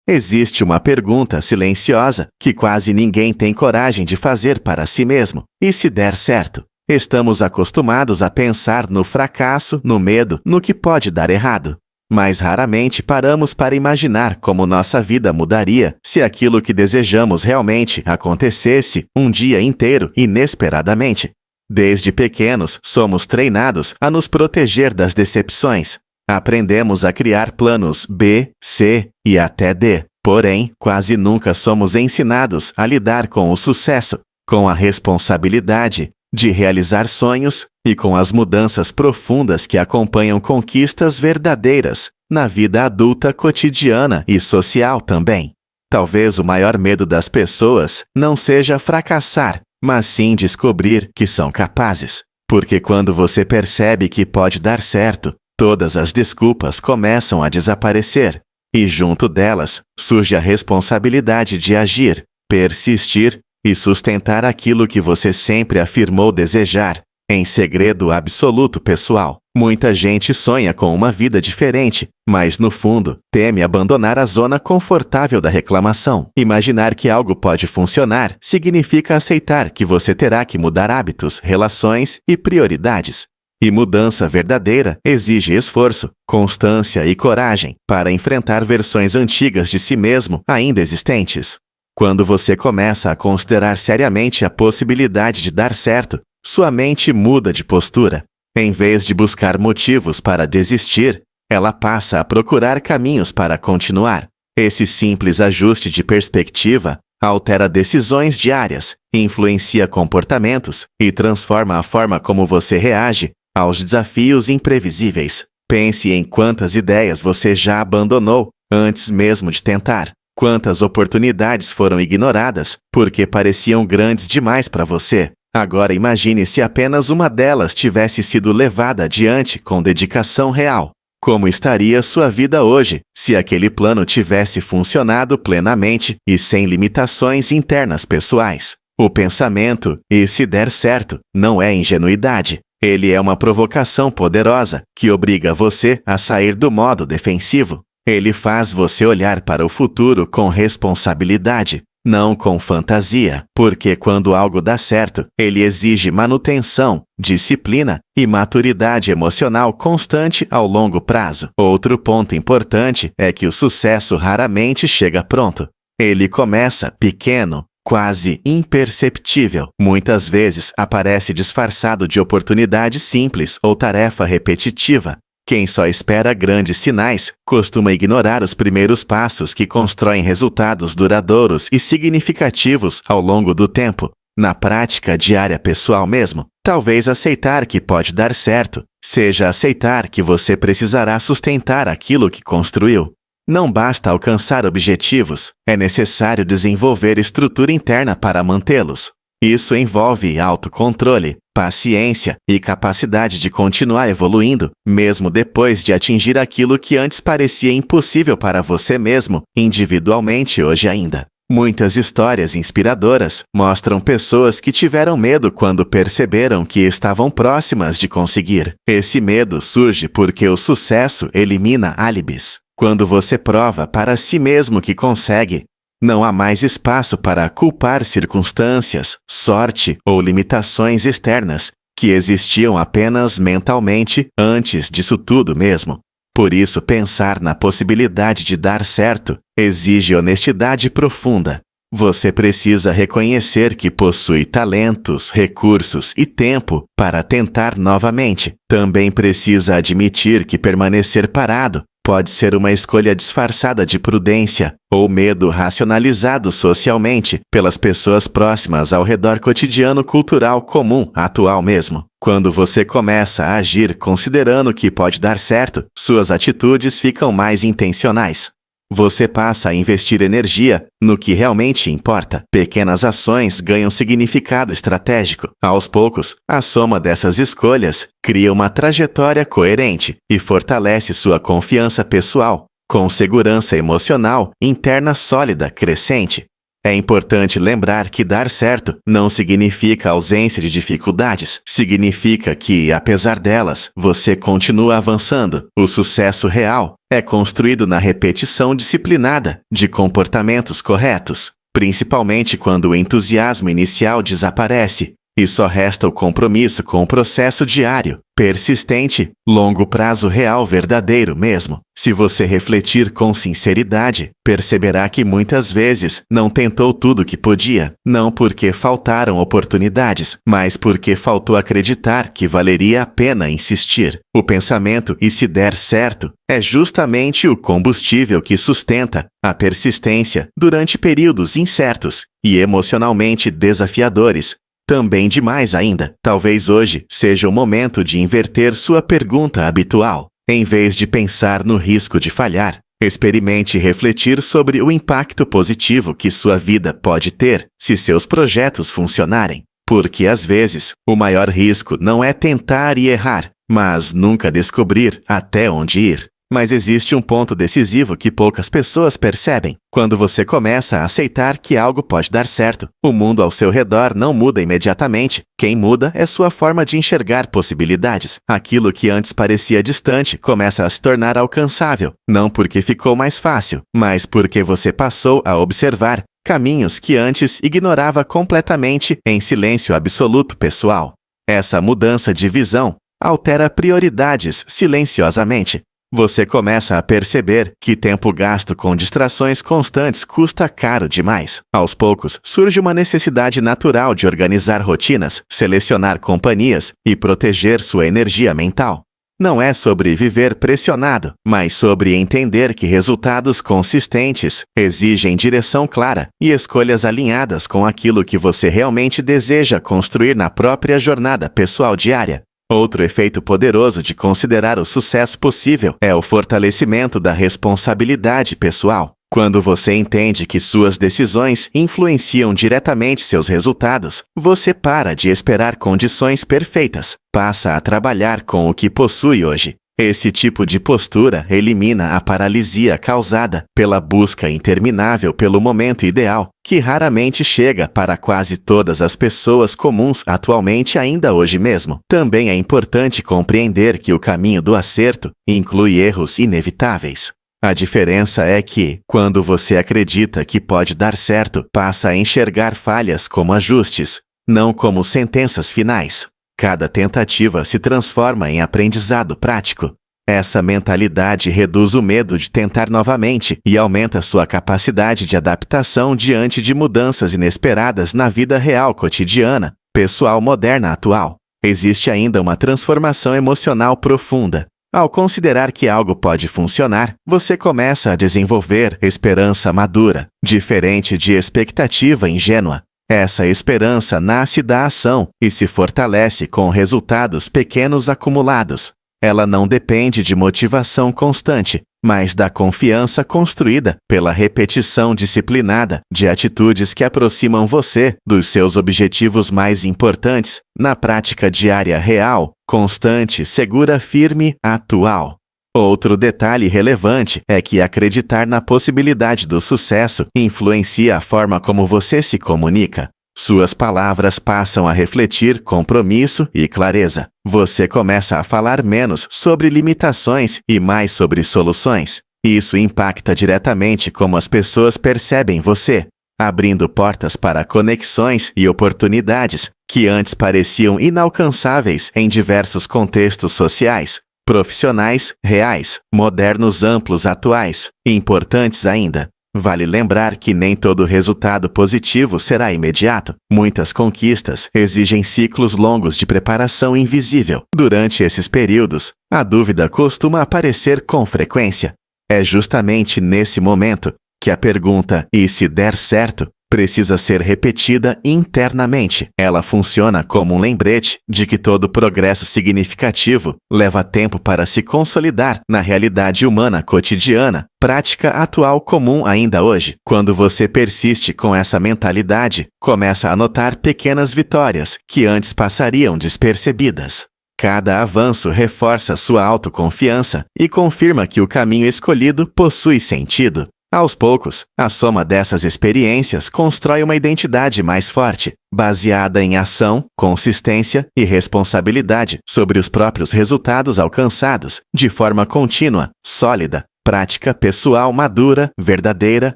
Existe uma pergunta silenciosa que quase ninguém tem coragem de fazer para si mesmo. E se der certo? Estamos acostumados a pensar no fracasso, no medo, no que pode dar errado. Mas raramente paramos para imaginar como nossa vida mudaria se aquilo que desejamos realmente acontecesse um dia inteiro, inesperadamente. Desde pequenos, somos treinados a nos proteger das decepções. Aprendemos a criar planos B, C e até D. Porém, quase nunca somos ensinados a lidar com o sucesso, com a responsabilidade de realizar sonhos e com as mudanças profundas que acompanham conquistas verdadeiras na vida adulta cotidiana e social também. Talvez o maior medo das pessoas não seja fracassar, mas sim descobrir que são capazes. Porque quando você percebe que pode dar certo, todas as desculpas começam a desaparecer, e junto delas surge a responsabilidade de agir, persistir e sustentar aquilo que você sempre afirmou desejar, em segredo absoluto pessoal. Muita gente sonha com uma vida diferente, mas no fundo teme abandonar a zona confortável da reclamação. Imaginar que algo pode funcionar significa aceitar que você terá que mudar hábitos, relações e prioridades. E mudança verdadeira exige esforço, constância e coragem para enfrentar versões antigas de si mesmo ainda existentes. Quando você começa a considerar seriamente a possibilidade de dar certo, sua mente muda de postura. Em vez de buscar motivos para desistir, ela passa a procurar caminhos para continuar. Esse simples ajuste de perspectiva altera decisões diárias, influencia comportamentos e transforma a forma como você reage aos desafios imprevisíveis. Pense em quantas ideias você já abandonou antes mesmo de tentar. Quantas oportunidades foram ignoradas porque pareciam grandes demais para você. Agora imagine se apenas uma delas tivesse sido levada adiante com dedicação real. Como estaria sua vida hoje se aquele plano tivesse funcionado plenamente e sem limitações internas pessoais? O pensamento, e se der certo, não é ingenuidade. Ele é uma provocação poderosa que obriga você a sair do modo defensivo. Ele faz você olhar para o futuro com responsabilidade, não com fantasia, porque quando algo dá certo, ele exige manutenção, disciplina e maturidade emocional constante ao longo prazo. Outro ponto importante é que o sucesso raramente chega pronto. Ele começa pequeno, quase imperceptível. Muitas vezes aparece disfarçado de oportunidade simples ou tarefa repetitiva. Quem só espera grandes sinais costuma ignorar os primeiros passos que constroem resultados duradouros e significativos ao longo do tempo. Na prática diária pessoal mesmo, talvez aceitar que pode dar certo seja aceitar que você precisará sustentar aquilo que construiu. Não basta alcançar objetivos, é necessário desenvolver estrutura interna para mantê-los. Isso envolve autocontrole, paciência e capacidade de continuar evoluindo, mesmo depois de atingir aquilo que antes parecia impossível para você mesmo, individualmente hoje ainda. Muitas histórias inspiradoras mostram pessoas que tiveram medo quando perceberam que estavam próximas de conseguir. Esse medo surge porque o sucesso elimina álibis. Quando você prova para si mesmo que consegue, não há mais espaço para culpar circunstâncias, sorte ou limitações externas que existiam apenas mentalmente antes disso tudo mesmo. Por isso, pensar na possibilidade de dar certo exige honestidade profunda. Você precisa reconhecer que possui talentos, recursos e tempo para tentar novamente. Também precisa admitir que permanecer parado pode ser uma escolha disfarçada de prudência ou medo racionalizado socialmente pelas pessoas próximas ao redor cotidiano cultural comum atual mesmo. Quando você começa a agir considerando que pode dar certo, suas atitudes ficam mais intencionais. Você passa a investir energia no que realmente importa. Pequenas ações ganham significado estratégico. Aos poucos, a soma dessas escolhas cria uma trajetória coerente e fortalece sua confiança pessoal, com segurança emocional interna sólida crescente. É importante lembrar que dar certo não significa ausência de dificuldades. Significa que, apesar delas, você continua avançando. O sucesso real é construído na repetição disciplinada de comportamentos corretos, principalmente quando o entusiasmo inicial desaparece e só resta o compromisso com o processo diário, persistente, longo prazo real verdadeiro mesmo. Se você refletir com sinceridade, perceberá que muitas vezes não tentou tudo o que podia, não porque faltaram oportunidades, mas porque faltou acreditar que valeria a pena insistir. O pensamento "e se der certo" é justamente o combustível que sustenta a persistência durante períodos incertos e emocionalmente desafiadores. Também demais ainda, talvez hoje seja o momento de inverter sua pergunta habitual. Em vez de pensar no risco de falhar, experimente refletir sobre o impacto positivo que sua vida pode ter se seus projetos funcionarem. Porque às vezes, o maior risco não é tentar e errar, mas nunca descobrir até onde ir. Mas existe um ponto decisivo que poucas pessoas percebem. Quando você começa a aceitar que algo pode dar certo, o mundo ao seu redor não muda imediatamente. Quem muda é sua forma de enxergar possibilidades. Aquilo que antes parecia distante começa a se tornar alcançável, não porque ficou mais fácil, mas porque você passou a observar caminhos que antes ignorava completamente em silêncio absoluto pessoal. Essa mudança de visão altera prioridades silenciosamente. Você começa a perceber que tempo gasto com distrações constantes custa caro demais. Aos poucos, surge uma necessidade natural de organizar rotinas, selecionar companhias e proteger sua energia mental. Não é sobre viver pressionado, mas sobre entender que resultados consistentes exigem direção clara e escolhas alinhadas com aquilo que você realmente deseja construir na própria jornada pessoal diária. Outro efeito poderoso de considerar o sucesso possível é o fortalecimento da responsabilidade pessoal. Quando você entende que suas decisões influenciam diretamente seus resultados, você para de esperar condições perfeitas, passa a trabalhar com o que possui hoje. Esse tipo de postura elimina a paralisia causada pela busca interminável pelo momento ideal, que raramente chega para quase todas as pessoas comuns atualmente ainda hoje mesmo. Também é importante compreender que o caminho do acerto inclui erros inevitáveis. A diferença é que, quando você acredita que pode dar certo, passa a enxergar falhas como ajustes, não como sentenças finais. Cada tentativa se transforma em aprendizado prático. Essa mentalidade reduz o medo de tentar novamente e aumenta sua capacidade de adaptação diante de mudanças inesperadas na vida real cotidiana, pessoal moderna atual. Existe ainda uma transformação emocional profunda. Ao considerar que algo pode funcionar, você começa a desenvolver esperança madura, diferente de expectativa ingênua. Essa esperança nasce da ação e se fortalece com resultados pequenos acumulados. Ela não depende de motivação constante, mas da confiança construída pela repetição disciplinada de atitudes que aproximam você dos seus objetivos mais importantes na prática diária real, constante, segura, firme, atual. Outro detalhe relevante é que acreditar na possibilidade do sucesso influencia a forma como você se comunica. Suas palavras passam a refletir compromisso e clareza. Você começa a falar menos sobre limitações e mais sobre soluções. Isso impacta diretamente como as pessoas percebem você, abrindo portas para conexões e oportunidades que antes pareciam inalcançáveis em diversos contextos sociais, profissionais, reais, modernos, amplos, atuais, e importantes ainda. Vale lembrar que nem todo resultado positivo será imediato. Muitas conquistas exigem ciclos longos de preparação invisível. Durante esses períodos, a dúvida costuma aparecer com frequência. É justamente nesse momento que a pergunta "e se der certo?" precisa ser repetida internamente. Ela funciona como um lembrete de que todo progresso significativo leva tempo para se consolidar na realidade humana cotidiana, prática atual comum ainda hoje. Quando você persiste com essa mentalidade, começa a notar pequenas vitórias que antes passariam despercebidas. Cada avanço reforça sua autoconfiança e confirma que o caminho escolhido possui sentido. Aos poucos, a soma dessas experiências constrói uma identidade mais forte, baseada em ação, consistência e responsabilidade sobre os próprios resultados alcançados, de forma contínua, sólida, prática pessoal madura, verdadeira,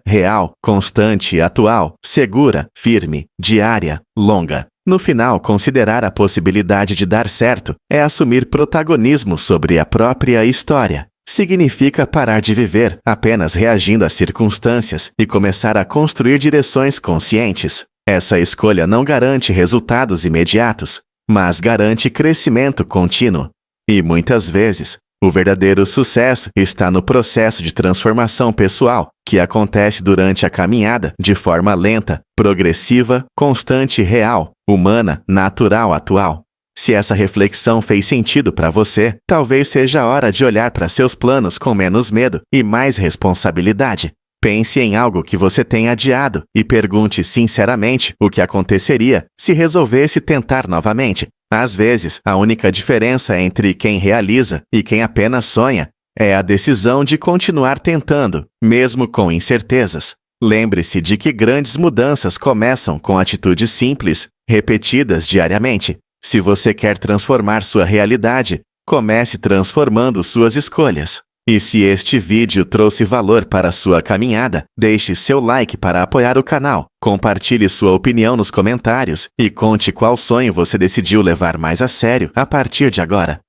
real, constante, atual, segura, firme, diária, longa. No final, considerar a possibilidade de dar certo é assumir protagonismo sobre a própria história. Significa parar de viver apenas reagindo às circunstâncias e começar a construir direções conscientes. Essa escolha não garante resultados imediatos, mas garante crescimento contínuo. E muitas vezes, o verdadeiro sucesso está no processo de transformação pessoal, que acontece durante a caminhada de forma lenta, progressiva, constante e real, humana, natural, atual. Se essa reflexão fez sentido para você, talvez seja a hora de olhar para seus planos com menos medo e mais responsabilidade. Pense em algo que você tem adiado e pergunte sinceramente o que aconteceria se resolvesse tentar novamente. Às vezes, a única diferença entre quem realiza e quem apenas sonha é a decisão de continuar tentando, mesmo com incertezas. Lembre-se de que grandes mudanças começam com atitudes simples, repetidas diariamente. Se você quer transformar sua realidade, comece transformando suas escolhas. E se este vídeo trouxe valor para a sua caminhada, deixe seu like para apoiar o canal, compartilhe sua opinião nos comentários e conte qual sonho você decidiu levar mais a sério a partir de agora.